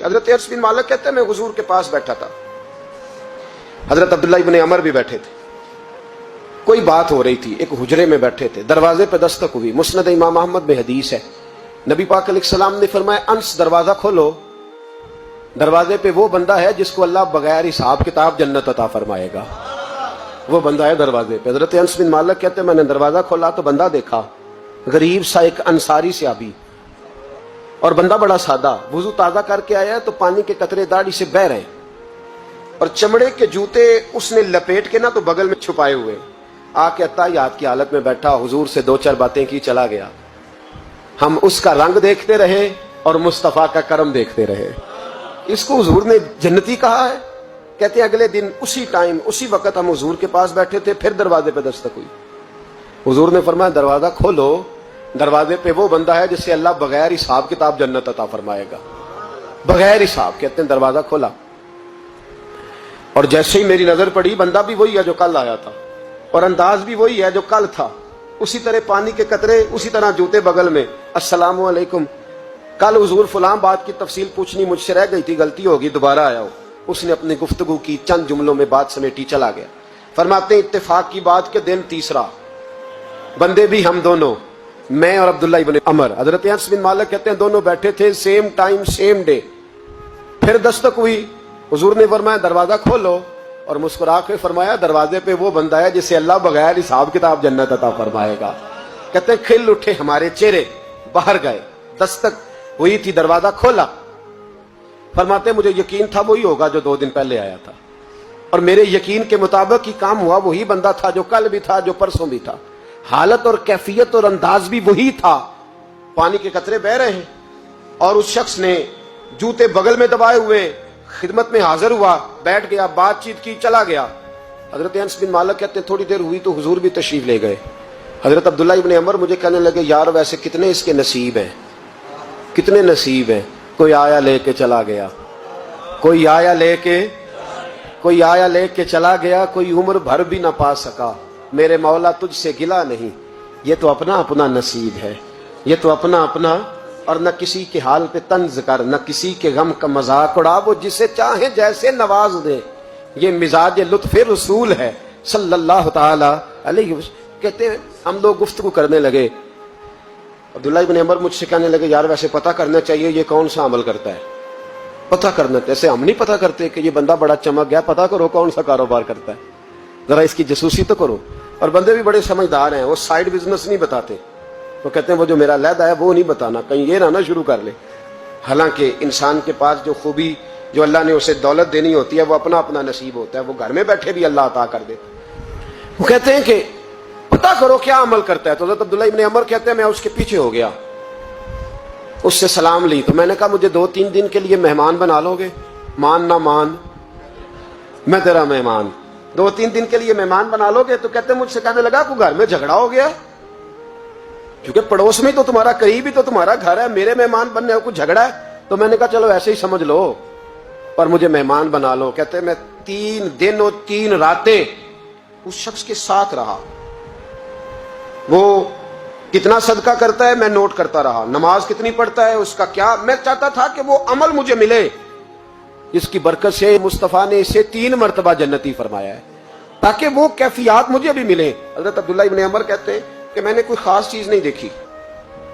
حضرت انس بن مالک کہتے ہیں میں حضور کے پاس بیٹھا تھا، حضرت عبداللہ ابن عمر بھی بیٹھے تھے، کوئی بات ہو رہی تھی، ایک حجرے میں بیٹھے تھے، دروازے پہ دستک ہوئی، مسند امام احمد میں حدیث ہے، نبی پاک علیہ السلام نے فرمایا انس دروازہ کھولو، دروازے پہ وہ بندہ ہے جس کو اللہ بغیر حساب کتاب جنت عطا فرمائے گا، وہ بندہ ہے دروازے پہ۔ حضرت انس بن مالک کہتے ہیں میں نے دروازہ کھولا تو بندہ دیکھا، غریب سا ایک انصاری صحابی، اور بندہ بڑا سادہ، وضو تازہ کر کے آیا ہے تو پانی کے قطرے داڑھی سے بہہ رہے ہیں، اور چمڑے کے جوتے اس نے لپیٹ کے نا تو بغل میں چھپائے ہوئے، آ کے اتحیات کی حالت میں بیٹھا، حضور سے دو چار باتیں کی، چلا گیا۔ ہم اس کا رنگ دیکھتے رہے اور مصطفیٰ کا کرم دیکھتے رہے۔ اس کو حضور نے جنتی کہا ہے؟ کہتے ہیں اگلے دن اسی ٹائم اسی وقت ہم حضور کے پاس بیٹھے تھے، پھر دروازے پہ دستک ہوئی، حضور نے فرمایا دروازہ کھولو، دروازے پہ وہ بندہ ہے جس سے اللہ بغیر حساب کتاب جنت عطا فرمائے گا، بغیر حساب۔ کہتے ہیں دروازہ کھولا اور جیسے ہی میری نظر پڑی، بندہ بھی وہی ہے جو کل آیا تھا، اور انداز بھی وہی ہے جو کل تھا، اسی طرح پانی کے قطرے، اسی طرح جوتے بغل میں، السلام علیکم، کل حضور فلاں بات کی تفصیل پوچھنی مجھ سے رہ گئی تھی، غلطی ہوگی، دوبارہ آیا ہو۔ اس نے اپنی گفتگو کی، چند جملوں میں بات سمیٹی، چلا گیا۔ فرماتے ہیں اتفاق کی بات کے دن تیسرا، بندے بھی ہم دونوں، میں اور عبداللہ ابن عمر، حضرت انس بن مالک کہتے ہیں دونوں بیٹھے تھے، سیم ٹائم سیم ڈے، پھر دستک ہوئی، حضور نے فرمایا دروازہ کھولو، اور مسکرا کے فرمایا دروازے پہ وہ بندہ ہے جسے اللہ بغیر حساب کتاب جنت عطا فرمائے گا۔ کہتے ہیں کھل اٹھے ہمارے چہرے، باہر گئے، دستک ہوئی تھی، دروازہ کھولا، فرماتے ہیں مجھے یقین تھا وہی ہوگا جو 2 دن پہلے آیا تھا، اور میرے یقین کے مطابق ہی کام ہوا، وہی بندہ تھا جو کل بھی تھا، جو پرسوں بھی تھا، حالت اور کیفیت اور انداز بھی وہی تھا، پانی کے قطرے بہ رہے ہیں، اور اس شخص نے جوتے بغل میں دبائے ہوئے خدمت میں حاضر ہوا، بیٹھ گیا، بات چیت کی، چلا گیا۔ حضرت انس بن مالک کہتے ہیں تھوڑی دیر ہوئی تو حضور بھی تشریف لے گئے۔ حضرت عبداللہ ابن عمر مجھے کہنے لگے یار ویسے کتنے اس کے نصیب ہیں، کتنے نصیب ہیں، کوئی آیا لے کے چلا گیا، کوئی آیا لے کے چلا گیا، کوئی عمر بھر بھی نہ پا سکا، میرے مولا تجھ سے گلا نہیں، یہ تو اپنا اپنا نصیب ہے، یہ تو اپنا اپنا، اور نہ کسی کے حال پہ طنز کر، نہ کسی کے غم کا مذاق اڑا، وہ جسے چاہے جیسے نواز دے، یہ مزاج لطف رسول ہے صلی اللہ تعالی علیہ وسلم۔ کہتے ہیں ہم لوگ گفتگو کرنے لگے، عبداللہ ابن عمر مجھ سے کہنے لگے یار ویسے پتہ کرنا چاہیے یہ کون سا عمل کرتا ہے، پتہ کرنا، جیسے ہم نہیں پتہ کرتے کہ یہ بندہ بڑا چمک گیا، پتہ کرو کون سا کاروبار کرتا ہے، ذرا اس کی جاسوسی تو کرو۔ اور بندے بھی بڑے سمجھدار ہیں، وہ سائیڈ بزنس نہیں بتاتے، وہ کہتے ہیں وہ جو میرا علیحدہ ہے وہ نہیں بتانا، کہیں یہ نہ شروع کر لے۔ حالانکہ انسان کے پاس جو خوبی، جو اللہ نے اسے دولت دینی ہوتی ہے، وہ اپنا اپنا نصیب ہوتا ہے، وہ گھر میں بیٹھے بھی اللہ عطا کر دیتا ہے۔ وہ کہتے ہیں کہ پتہ کرو کیا عمل کرتا ہے، تو حضرت عبداللہ ابن عمر کہتے ہیں میں اس کے پیچھے ہو گیا، اس سے سلام لی، تو میں نے کہا مجھے 2-3 دن کے لیے مہمان بنا لو گے، مان نہ مان میں تیرا مہمان، 2-3 دن کے لیے مہمان بنا لو گے؟ تو کہتے ہیں مجھ سے کہنے لگا کوئی گھر میں جھگڑا ہو گیا، کیونکہ پڑوس میں تو تمہارا قریب ہی تو تمہارا گھر ہے، میرے مہمان بننے کو جھگڑا ہے؟ تو میں نے کہا چلو ایسے ہی سمجھ لو، پر مجھے مہمان بنا لو۔ کہتے ہیں میں 3 دن اور 3 راتیں اس شخص کے ساتھ رہا، وہ کتنا صدقہ کرتا ہے میں نوٹ کرتا رہا، نماز کتنی پڑھتا ہے، اس کا کیا، میں چاہتا تھا کہ وہ عمل مجھے ملے جس کی برکت سے مصطفیٰ نے اسے 3 مرتبہ جنتی فرمایا ہے، تاکہ وہ کیفیات مجھے بھی ملیں۔ حضرت عبداللہ ابن عمر کہتے ہیں کہ میں نے کوئی خاص چیز نہیں دیکھی،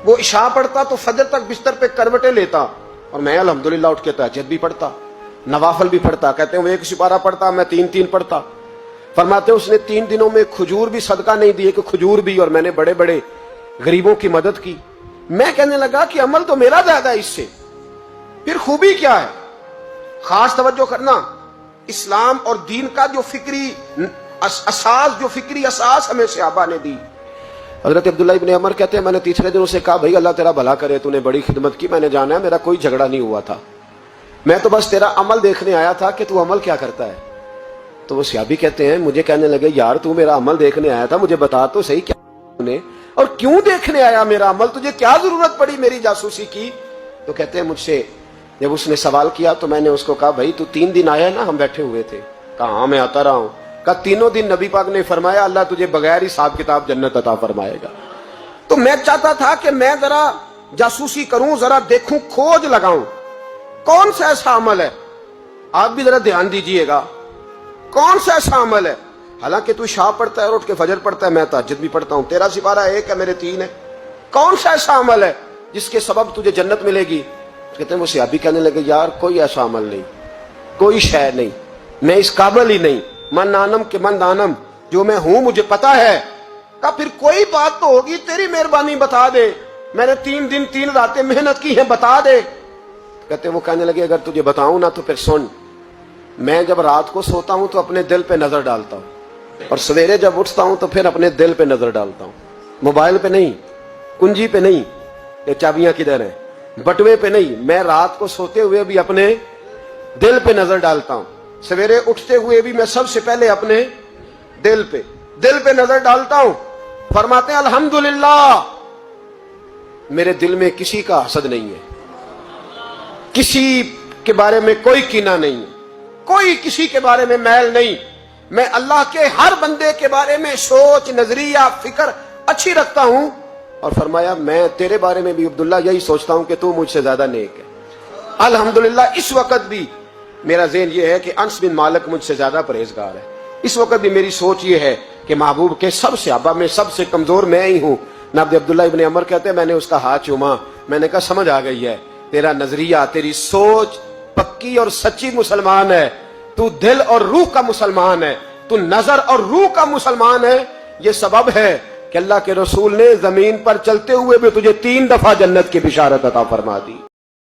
وہ عشاء پڑھتا تو فجر تک بستر پہ کروٹیں لیتا، اور میں الحمدللہ اٹھ کے تہجد بھی پڑھتا، نوافل بھی پڑھتا۔ کہتے ہیں وہ 1 سپارہ پڑھتا، میں 3 پڑھتا۔ فرماتے ہیں اس نے 3 دنوں میں کھجور بھی صدقہ نہیں دیے کہ کھجور بھی، اور میں نے بڑے بڑے غریبوں کی مدد کی۔ میں کہنے لگا کہ عمل تو میرا زیادہ ہے اس سے، پھر خوبی کیا ہے؟ خاص توجہ کرنا، اسلام اور دین کا جو فکری اساس ہمیں صحابہ نے دی۔ حضرت عبداللہ ابن عمر کہتے ہیں میں نے تیسرے دن اسے کہا بھائی اللہ تیرا بھلا کرے، تو نے بڑی خدمت کی، میں نے جانا ہے میرا کوئی جھگڑا نہیں ہوا تھا، میں تو بس تیرا عمل دیکھنے آیا تھا کہ تو عمل کیا کرتا ہے۔ تو وہ صحابی کہتے ہیں مجھے کہنے لگے یار تو میرا عمل دیکھنے آیا تھا، مجھے بتا تو صحیح کیا نے، اور کیوں دیکھنے آیا میرا عمل، تجھے کیا ضرورت پڑی میری جاسوسی کی؟ تو کہتے ہیں مجھ سے جب اس نے سوال کیا تو میں نے اس کو کہا بھائی تو 3 دن آیا نا، ہم بیٹھے ہوئے تھے، کہا ہاں میں آتا رہا ہوں، کہا 3 دن نبی پاک نے فرمایا اللہ تجھے بغیر حساب کتاب جنت عطا فرمائے گا۔ تو میں چاہتا تھا کہ میں ذرا جاسوسی کروں، ذرا دیکھوں، کھوج لگاؤں، کون سا ایسا عمل ہے, آپ بھی ذرا دھیان دیجئے گا, کون سا ایسا عمل ہے, حالانکہ تو شاہ پڑھتا ہے اور اٹھ کے فجر پڑھتا ہے, میں تہجد بھی پڑھتا ہوں, تیرا سپارہ ایک ہے میرے 3 ہے, کون سا ایسا عمل ہے جس کے سبب تجھے جنت ملے گی؟ کہتے ہیں وہ صحابی کہنے لگے یار کوئی ایسا عمل نہیں, کوئی شے نہیں, میں اس قابل ہی نہیں, من آنم کہ من دانم, جو میں ہوں مجھے پتا ہے. کہا پھر کوئی بات تو ہوگی, تیری مہربانی بتا دے, میں نے 3 دن 3 راتیں محنت کی ہیں, بتا دے. کہتے ہیں وہ کہنے لگے اگر تجھے بتاؤں نا تو پھر سن, میں جب رات کو سوتا ہوں تو اپنے دل پہ نظر ڈالتا ہوں, اور سویرے جب اٹھتا ہوں تو پھر اپنے دل پہ نظر ڈالتا ہوں, موبائل پہ نہیں, کنجی پہ نہیں, یہ چابیاں کدھر ہیں, بٹوے پہ نہیں, میں رات کو سوتے ہوئے بھی اپنے دل پہ نظر ڈالتا ہوں, سویرے اٹھتے ہوئے بھی میں سب سے پہلے اپنے دل پہ نظر ڈالتا ہوں. فرماتے ہیں الحمدللہ میرے دل میں کسی کا حسد نہیں ہے, کسی کے بارے میں کوئی کینہ نہیں, کوئی کسی کے بارے میں میل نہیں, میں اللہ کے ہر بندے کے بارے میں سوچ, نظریہ, فکر اچھی رکھتا ہوں. اور فرمایا میں تیرے بارے میں بھی عبداللہ یہی سوچتا ہوں کہ تو مجھ سے زیادہ نیک ہے. الحمدللہ اس وقت بھی میرا ذہن یہ ہے کہ انس بن مالک مجھ سے زیادہ پرہیزگار ہے. اس وقت بھی میری سوچ یہ ہے کہ محبوب کے سب صحابہ میں سب سے کمزور میں ہی ہوں. نابد عبداللہ ابن عمر کہتے ہیں میں نے اس کا ہاتھ چوما, میں نے کہا سمجھ آ گئی ہے, تیرا نظریہ, تیری سوچ پکی اور سچی مسلمان ہے, تو دل اور روح کا مسلمان ہے, تو نظر اور روح کا مسلمان ہے. یہ سبب ہے کہ اللہ کے رسول نے زمین پر چلتے ہوئے بھی تجھے 3 دفعہ جنت کی بشارت عطا فرما دی.